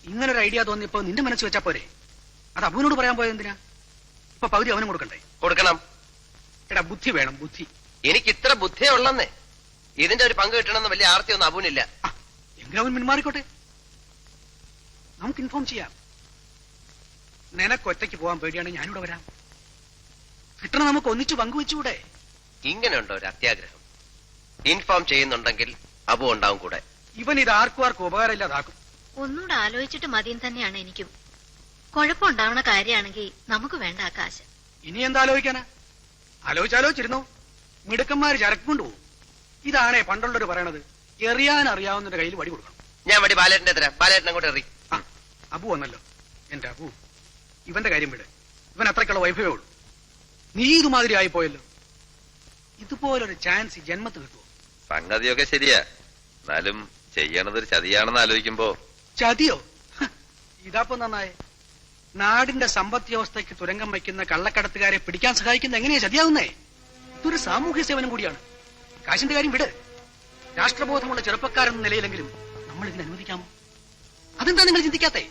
ഇങ്ങനൊരു ഐഡിയ തോന്നിയപ്പോ നിന്റെ മനസ്സ് വെച്ചാ പോരെ? അത് അബുവിനോട് പറയാൻ പോയത് എന്തിനാ? ഇപ്പൊ പകുതി അവനും കൊടുക്കണ്ടേ? കൊടുക്കണം. എടാ ബുദ്ധി വേണം, ബുദ്ധി. എനിക്ക് ഇത്ര ബുദ്ധിയേ ഉള്ളന്നേ. ഇതിന്റെ ഒരു പങ്ക് കിട്ടണമെന്ന് വലിയ ആർത്തിയൊന്നും അബുവിനില്ല. എങ്കിലും അവൻ പിന്മാറിക്കോട്ടെ, നമുക്ക് ഇൻഫോം ചെയ്യാം. നിനക്ക് ഒറ്റയ്ക്ക് പോകാൻ പേടിയാണെങ്കിൽ ഞാനിവിടെ വരാം. കിട്ടണം നമുക്ക് ഒന്നിച്ചു പങ്കുവെച്ചുകൂടെ? ഇങ്ങനെയുണ്ടോ ഒരു അത്യാഗ്രഹം? ഇൻഫോം ചെയ്യുന്നുണ്ടെങ്കിൽ അബു ഉണ്ടാവും കൂടെ. ഇവൻ ഇത് ആർക്കും ഉപകാരമില്ലാതാക്കും. ഒന്നുകൂടെ ആലോചിച്ചിട്ട് മതിയും തന്നെയാണ് എനിക്കും. കുഴപ്പമുണ്ടാവണ കാര്യമാണെങ്കിൽ നമുക്ക് വേണ്ട ആ കാശ്. ഇനി എന്താ ആലോചിക്കാനാ? ആലോചിച്ചിരുന്നു. മിടുക്കന്മാര് ചരക്ക് കൊണ്ടുപോകും. ഇതാണേ പണ്ടുള്ളവര് പറയണത്, എറിയാൻ അറിയാവുന്നവരുടെ കയ്യിൽ വടി കൊടുക്കണം. ഞാൻ വടി ബാലേട്ടന്റെ തരാം. ബാലേട്ടൻ അങ്ങോട്ട് എറി. അബു വന്നല്ലോ. എന്റെ അബു, ഇവന്റെ കാര്യം വിട്. ഇവൻ അത്രയ്ക്കുള്ള വൈഭവേ ഉള്ളൂ. നീ ഇതുമാതിരി ആയിപ്പോയല്ലോ. ഇതുപോലൊരു ചാൻസ് ജന്മത്ത് കിട്ടുമോ? സംഗതിയൊക്കെ ശരിയാ. എന്നാലും ചെയ്യണതൊരു ചതിയാണെന്ന് ആലോചിക്കുമ്പോ. ചതിയോ? ഇതാപ്പോ നന്നായേ. നാടിന്റെ സമ്പദ് വ്യവസ്ഥയ്ക്ക് തുരങ്കം വയ്ക്കുന്ന കള്ളക്കടത്തുകാരെ പിടിക്കാൻ സഹായിക്കുന്ന എങ്ങനെയാ ചതിയാവുന്നേ? ഇതൊരു സാമൂഹ്യ സേവനം കൂടിയാണ്. കാശിന്റെ കാര്യം വിട്. രാഷ്ട്രബോധമുള്ള ചെറുപ്പക്കാരെന്ന നിലയിലെങ്കിലും നമ്മൾ ഇതിന് അനുവദിക്കാമോ? അതെന്താ നിങ്ങൾ ചിന്തിക്കാത്തേ?